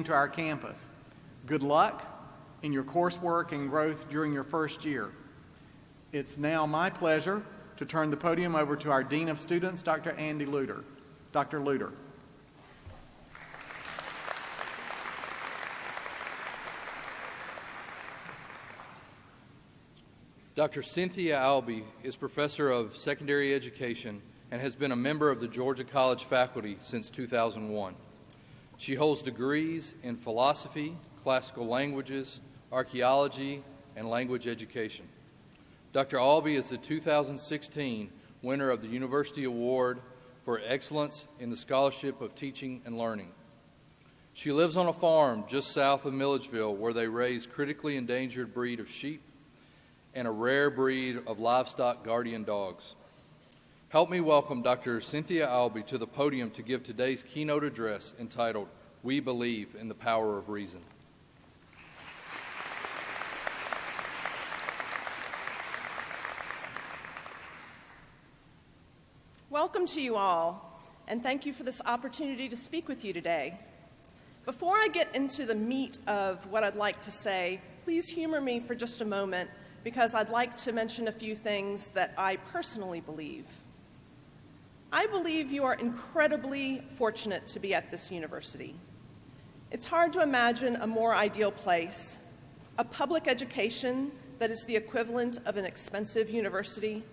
to our campus. Good luck in your coursework and growth during your first year. It's now my pleasure to turn the podium over to our Dean of Students, Dr. Andy Luter. Dr. Luter. Dr. Cynthia Alby is Professor of Secondary Education and has been a member of the Georgia College faculty since 2001. She holds degrees in philosophy, classical languages, archaeology, and language education. Dr. Alby is the 2016 winner of the University Award for Excellence in the Scholarship of Teaching and Learning. She lives on a farm just south of Milledgeville where they raise critically endangered breed of sheep and a rare breed of livestock guardian dogs. Help me welcome Dr. Cynthia Alby to the podium to give today's keynote address entitled, "We Believe in the Power of Reason." Welcome to you all, and thank you for this opportunity to speak with you today. Before I get into the meat of what I'd like to say, please humor me for just a moment because I'd like to mention a few things that I personally believe. I believe you are incredibly fortunate to be at this university. It's hard to imagine a more ideal place, a public education that is the equivalent of an expensive university,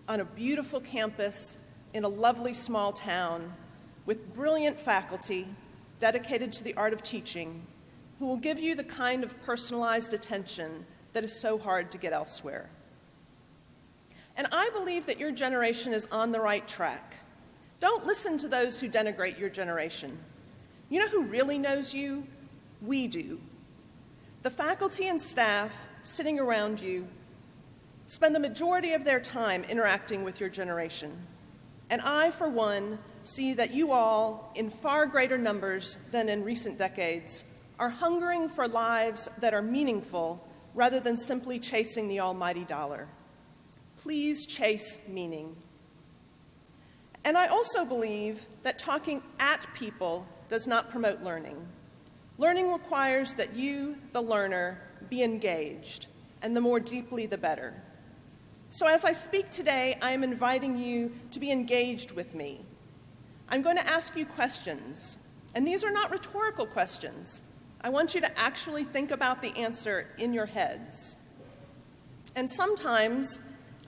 on a beautiful campus in a lovely small town with brilliant faculty dedicated to the art of teaching who will give you the kind of personalized attention that is so hard to get elsewhere. And I believe that your generation is on the right track. Don't listen to those who denigrate your generation. You know who really knows you? We do. The faculty and staff sitting around you spend the majority of their time interacting with your generation. And I, for one, see that you all, in far greater numbers than in recent decades, are hungering for lives that are meaningful rather than simply chasing the almighty dollar. Please chase meaning. And I also believe that talking at people does not promote learning. Learning requires that you, the learner, be engaged, and the more deeply the better. So as I speak today, I am inviting you to be engaged with me. I'm going to ask you questions, and these are not rhetorical questions. I want you to actually think about the answer in your heads. And sometimes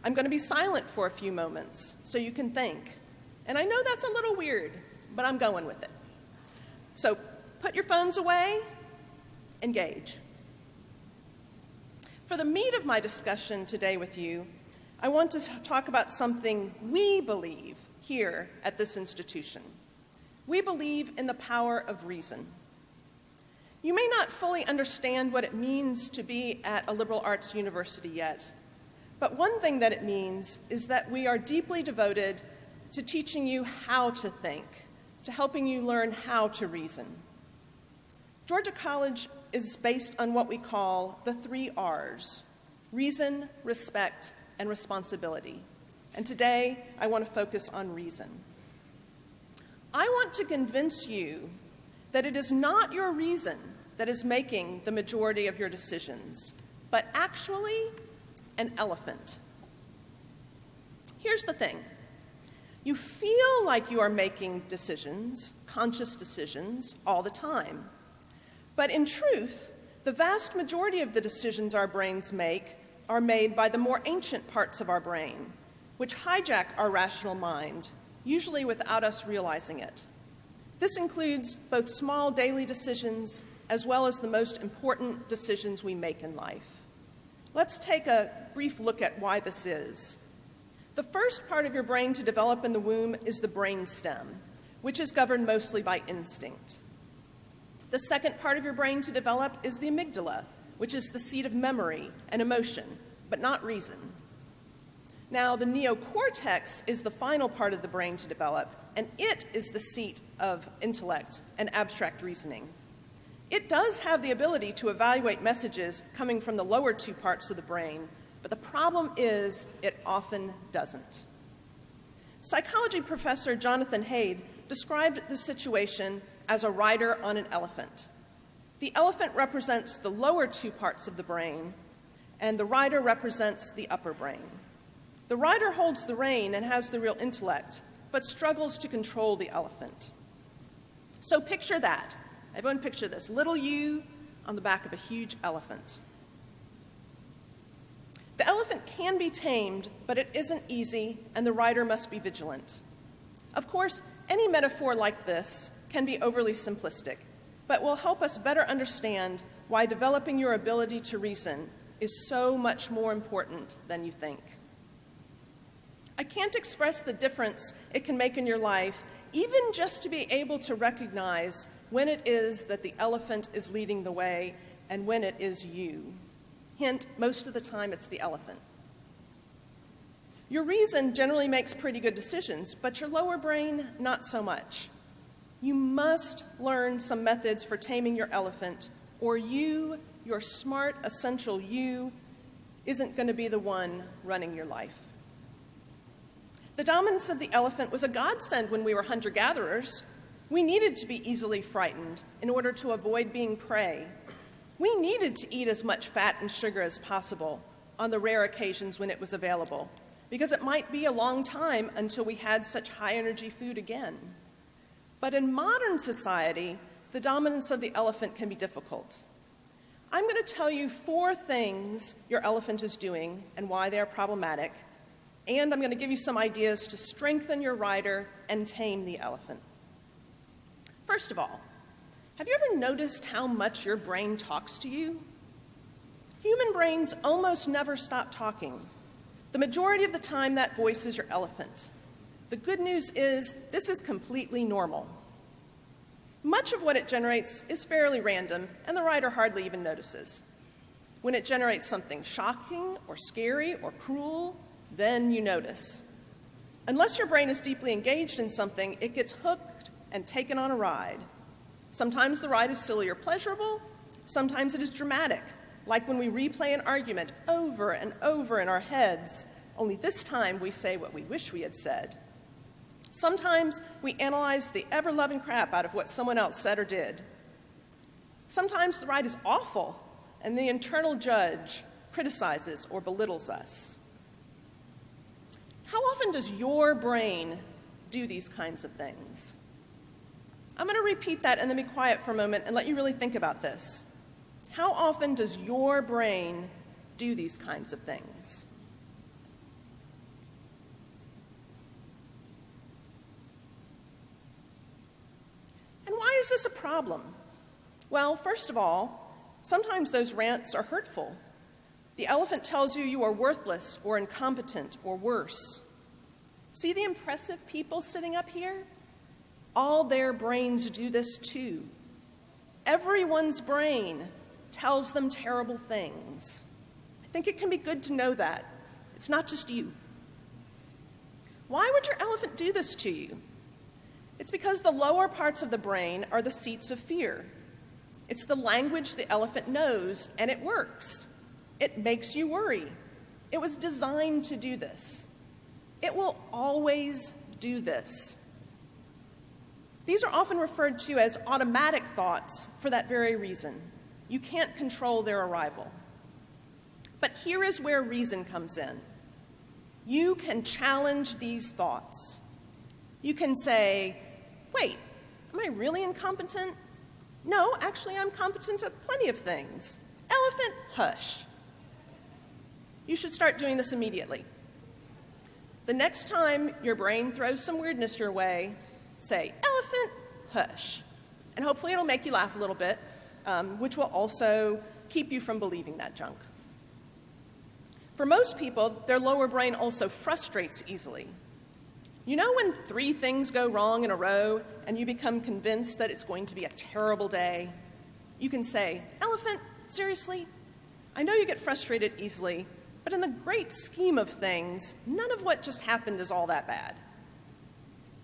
I'm going to be silent for a few moments so you can think. And I know that's a little weird, but I'm going with it. So put your phones away, engage. For the meat of my discussion today with you, I want to talk about something we believe here at this institution. We believe in the power of reason. You may not fully understand what it means to be at a liberal arts university yet, but one thing that it means is that we are deeply devoted to teaching you how to think, to helping you learn how to reason. Georgia College is based on what we call the 3 R's: reason, respect, and responsibility. And today, I want to focus on reason. I want to convince you that it is not your reason that is making the majority of your decisions, but actually an elephant. Here's the thing. You feel like you are making decisions, conscious decisions, all the time. But in truth, the vast majority of the decisions our brains make are made by the more ancient parts of our brain, which hijack our rational mind, usually without us realizing it. This includes both small daily decisions as well as the most important decisions we make in life. Let's take a brief look at why this is. The first part of your brain to develop in the womb is the brainstem, which is governed mostly by instinct. The second part of your brain to develop is the amygdala, which is the seat of memory and emotion, but not reason. Now, the neocortex is the final part of the brain to develop, and it is the seat of intellect and abstract reasoning. It does have the ability to evaluate messages coming from the lower 2 parts of the brain, but the problem is it often doesn't. Psychology professor Jonathan Haidt described the situation as a rider on an elephant. The elephant represents the lower two parts of the brain, and the rider represents the upper brain. The rider holds the rein and has the real intellect, but struggles to control the elephant. So picture that. Everyone picture this. Little you on the back of a huge elephant. The elephant can be tamed, but it isn't easy, and the rider must be vigilant. Of course, any metaphor like this can be overly simplistic, but will help us better understand why developing your ability to reason is so much more important than you think. I can't express the difference it can make in your life, even just to be able to recognize when it is that the elephant is leading the way and when it is you. Hint, most of the time it's the elephant. Your reason generally makes pretty good decisions, but your lower brain, not so much. You must learn some methods for taming your elephant, or you, your smart, essential you, isn't going to be the one running your life. The dominance of the elephant was a godsend when we were hunter-gatherers. We needed to be easily frightened in order to avoid being prey. We needed to eat as much fat and sugar as possible on the rare occasions when it was available, because it might be a long time until we had such high-energy food again. But in modern society, the dominance of the elephant can be difficult. I'm going to tell you 4 things your elephant is doing and why they are problematic, and I'm going to give you some ideas to strengthen your rider and tame the elephant. First of all, have you ever noticed how much your brain talks to you? Human brains almost never stop talking. The majority of the time, that voice is your elephant. The good news is this is completely normal. Much of what it generates is fairly random, and the rider hardly even notices. When it generates something shocking or scary or cruel, then you notice. Unless your brain is deeply engaged in something, it gets hooked and taken on a ride. Sometimes the ride is silly or pleasurable. Sometimes it is dramatic, like when we replay an argument over and over in our heads, only this time we say what we wish we had said. Sometimes we analyze the ever-loving crap out of what someone else said or did. Sometimes the ride is awful, and the internal judge criticizes or belittles us. How often does your brain do these kinds of things? I'm going to repeat that and then be quiet for a moment and let you really think about this. How often does your brain do these kinds of things? And why is this a problem? Well, first of all, sometimes those rants are hurtful. The elephant tells you you are worthless or incompetent or worse. See the impressive people sitting up here? All their brains do this too. Everyone's brain tells them terrible things. I think it can be good to know that. It's not just you. Why would your elephant do this to you? It's because the lower parts of the brain are the seats of fear. It's the language the elephant knows, and it works. It makes you worry. It was designed to do this. It will always do this. These are often referred to as automatic thoughts for that very reason. You can't control their arrival. But here is where reason comes in. You can challenge these thoughts. You can say, wait, am I really incompetent? No, actually, I'm competent at plenty of things. Elephant, hush. You should start doing this immediately. The next time your brain throws some weirdness your way, say, elephant, hush. And hopefully it'll make you laugh a little bit, which will also keep you from believing that junk. For most people, their lower brain also frustrates easily. You know when 3 things go wrong in a row and you become convinced that it's going to be a terrible day? You can say, elephant, seriously? I know you get frustrated easily, but in the great scheme of things, none of what just happened is all that bad.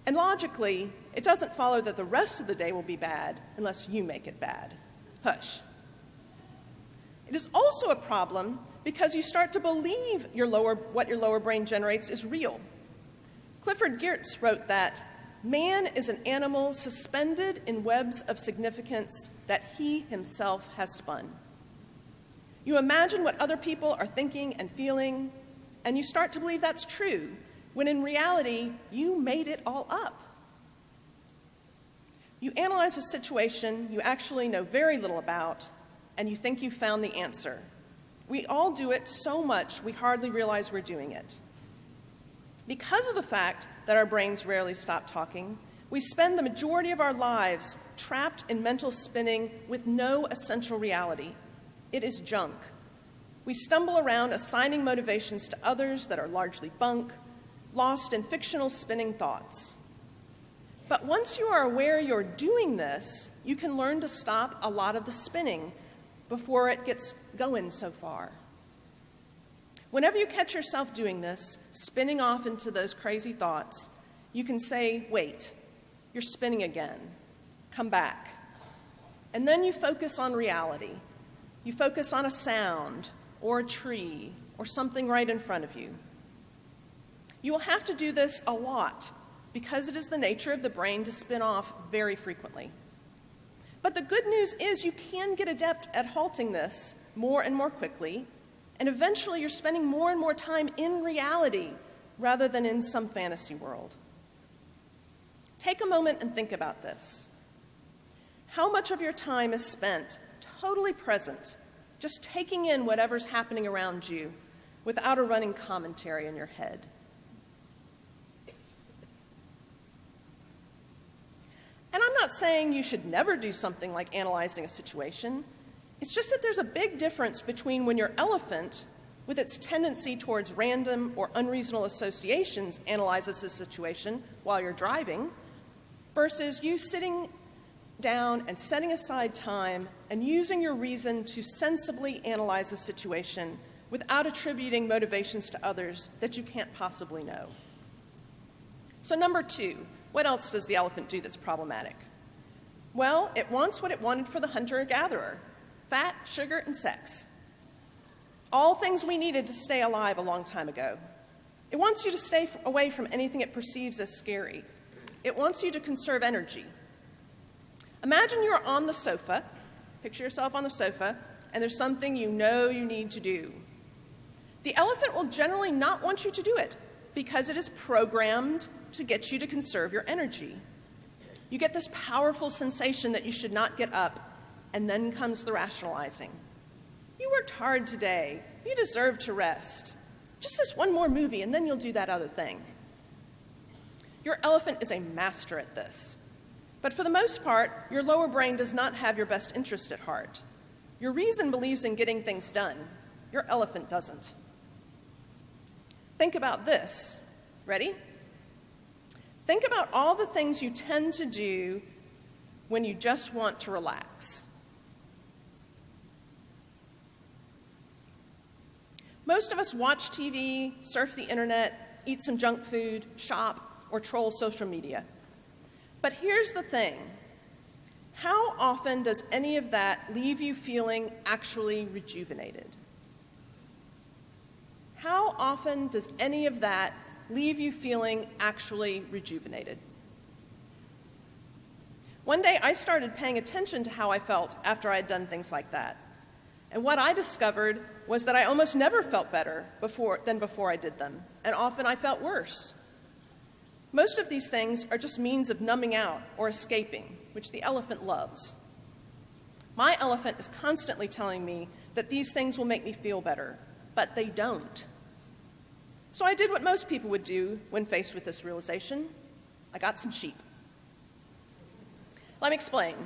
And logically, it doesn't follow that the rest of the day will be bad unless you make it bad. Hush. It is also a problem because you start to believe what your lower brain generates is real. Clifford Geertz wrote that man is an animal suspended in webs of significance that he himself has spun. You imagine what other people are thinking and feeling, and you start to believe that's true, when in reality, you made it all up. You analyze a situation you actually know very little about, and you think you found the answer. We all do it so much we hardly realize we're doing it. Because of the fact that our brains rarely stop talking, we spend the majority of our lives trapped in mental spinning with no essential reality. It is junk. We stumble around assigning motivations to others that are largely bunk, lost in fictional spinning thoughts. But once you are aware you're doing this, you can learn to stop a lot of the spinning before it gets going so far. Whenever you catch yourself doing this, spinning off into those crazy thoughts, you can say, wait, you're spinning again. Come back. And then you focus on reality. You focus on a sound or a tree or something right in front of you. You will have to do this a lot because it is the nature of the brain to spin off very frequently. But the good news is you can get adept at halting this more and more quickly, and eventually you're spending more and more time in reality rather than in some fantasy world. Take a moment and think about this. How much of your time is spent totally present, just taking in whatever's happening around you without a running commentary in your head? And I'm not saying you should never do something like analyzing a situation. It's just that there's a big difference between when your elephant, with its tendency towards random or unreasonable associations, analyzes a situation while you're driving, versus you sitting down and setting aside time and using your reason to sensibly analyze a situation without attributing motivations to others that you can't possibly know. So number 2, what else does the elephant do that's problematic? Well, it wants what it wanted for the hunter-gatherer: fat, sugar, and sex. All things we needed to stay alive a long time ago. It wants you to stay away from anything it perceives as scary. It wants you to conserve energy. Imagine you're on the sofa, picture yourself on the sofa, and there's something you know you need to do. The elephant will generally not want you to do it because it is programmed to get you to conserve your energy. You get this powerful sensation that you should not get up, and then comes the rationalizing. You worked hard today. You deserve to rest. Just this one more movie, and then you'll do that other thing. Your elephant is a master at this. But for the most part, your lower brain does not have your best interest at heart. Your reason believes in getting things done. Your elephant doesn't. Think about this. Ready? Think about all the things you tend to do when you just want to relax. Most of us watch TV, surf the internet, eat some junk food, shop, or troll social media. But here's the thing. How often does any of that leave you feeling actually rejuvenated? How often does any of that leave you feeling actually rejuvenated? One day I started paying attention to how I felt after I had done things like that. And what I discovered was that I almost never felt better than before I did them, and often I felt worse. Most of these things are just means of numbing out or escaping, which the elephant loves. My elephant is constantly telling me that these things will make me feel better, but they don't. So I did what most people would do when faced with this realization. I got some sheep. Let me explain.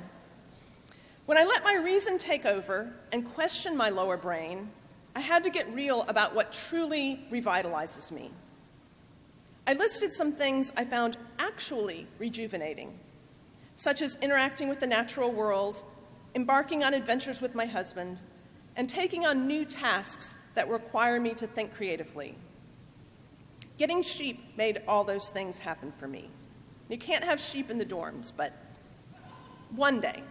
When I let my reason take over and question my lower brain, I had to get real about what truly revitalizes me. I listed some things I found actually rejuvenating, such as interacting with the natural world, embarking on adventures with my husband, and taking on new tasks that require me to think creatively. Getting sheep made all those things happen for me. You can't have sheep in the dorms, but one day.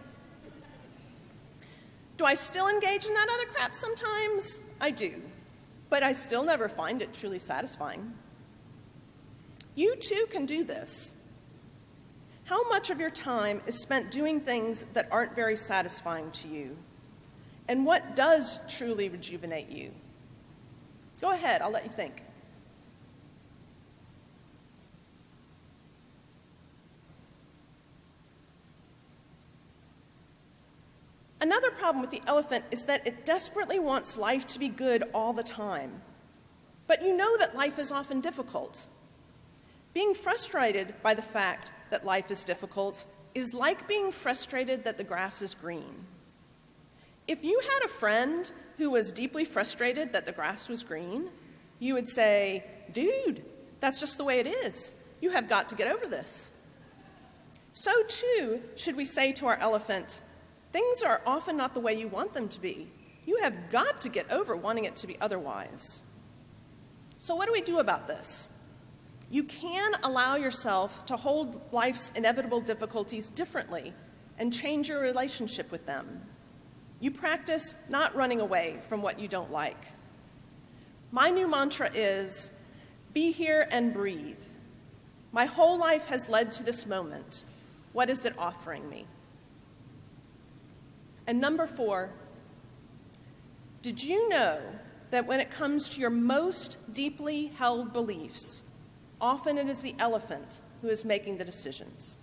Do I still engage in that other crap sometimes? I do, but I still never find it truly satisfying. You too can do this. How much of your time is spent doing things that aren't very satisfying to you? And what does truly rejuvenate you? Go ahead, I'll let you think. Another problem with the elephant is that it desperately wants life to be good all the time. But you know that life is often difficult. Being frustrated by the fact that life is difficult is like being frustrated that the grass is green. If you had a friend who was deeply frustrated that the grass was green, you would say, "Dude, that's just the way it is. You have got to get over this." So too should we say to our elephant, things are often not the way you want them to be. You have got to get over wanting it to be otherwise. So what do we do about this? You can allow yourself to hold life's inevitable difficulties differently and change your relationship with them. You practice not running away from what you don't like. My new mantra is, be here and breathe. My whole life has led to this moment. What is it offering me? And number 4, did you know that when it comes to your most deeply held beliefs, often it is the elephant who is making the decisions?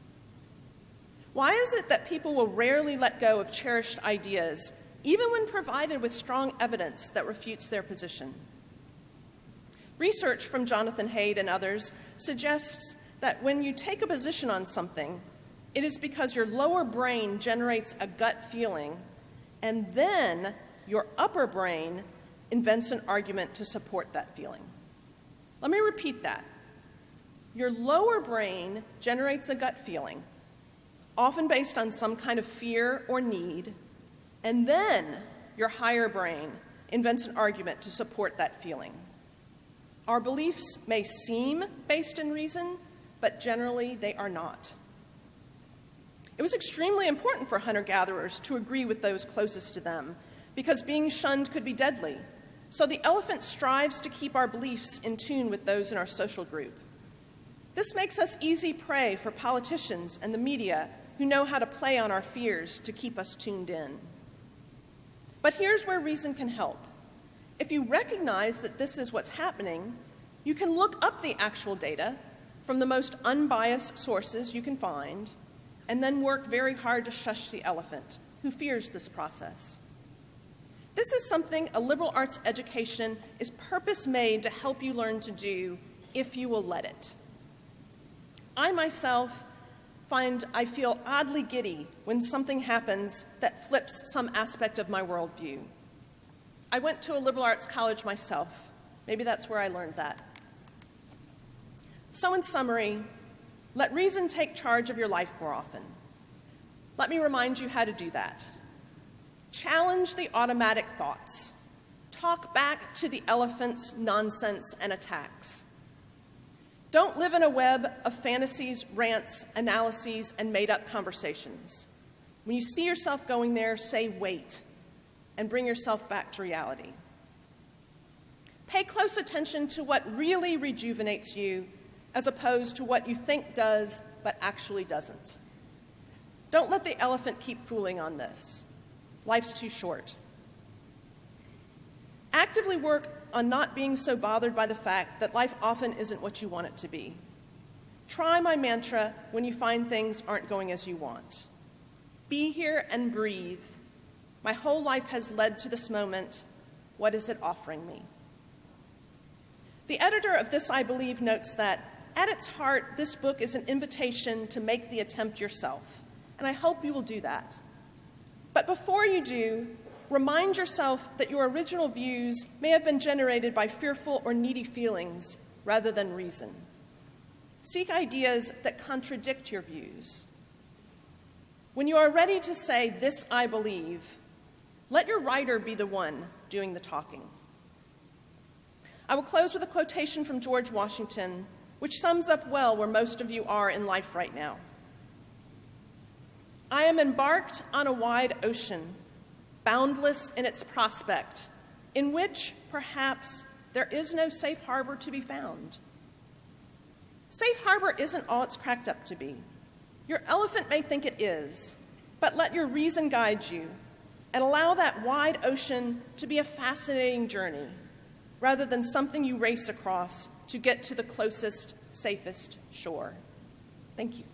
Why is it that people will rarely let go of cherished ideas, even when provided with strong evidence that refutes their position? Research from Jonathan Haidt and others suggests that when you take a position on something, it is because your lower brain generates a gut feeling, and then your upper brain invents an argument to support that feeling. Let me repeat that. Your lower brain generates a gut feeling, often based on some kind of fear or need, and then your higher brain invents an argument to support that feeling. Our beliefs may seem based in reason, but generally they are not. It was extremely important for hunter-gatherers to agree with those closest to them, because being shunned could be deadly. So the elephant strives to keep our beliefs in tune with those in our social group. This makes us easy prey for politicians and the media who know how to play on our fears to keep us tuned in. But here's where reason can help. If you recognize that this is what's happening, you can look up the actual data from the most unbiased sources you can find, and then work very hard to shush the elephant, who fears this process. This is something a liberal arts education is purpose-made to help you learn to do if you will let it. I myself find I feel oddly giddy when something happens that flips some aspect of my worldview. I went to a liberal arts college myself. Maybe that's where I learned that. So in summary, let reason take charge of your life more often. Let me remind you how to do that. Challenge the automatic thoughts. Talk back to the elephant's nonsense and attacks. Don't live in a web of fantasies, rants, analyses, and made-up conversations. When you see yourself going there, say wait, and bring yourself back to reality. Pay close attention to what really rejuvenates you, as opposed to what you think does, but actually doesn't. Don't let the elephant keep fooling on this. Life's too short. Actively work on not being so bothered by the fact that life often isn't what you want it to be. Try my mantra when you find things aren't going as you want. Be here and breathe. My whole life has led to this moment. What is it offering me? The editor of This I Believe notes that, at its heart, this book is an invitation to make the attempt yourself, and I hope you will do that. But before you do, remind yourself that your original views may have been generated by fearful or needy feelings rather than reason. Seek ideas that contradict your views. When you are ready to say, "This I believe," let your writer be the one doing the talking. I will close with a quotation from George Washington, which sums up well where most of you are in life right now. "I am embarked on a wide ocean, boundless in its prospect, in which, perhaps, there is no safe harbor to be found. Safe harbor isn't all it's cracked up to be. Your elephant may think it is, but let your reason guide you and allow that wide ocean to be a fascinating journey rather than something you race across to get to the closest, safest shore. Thank you.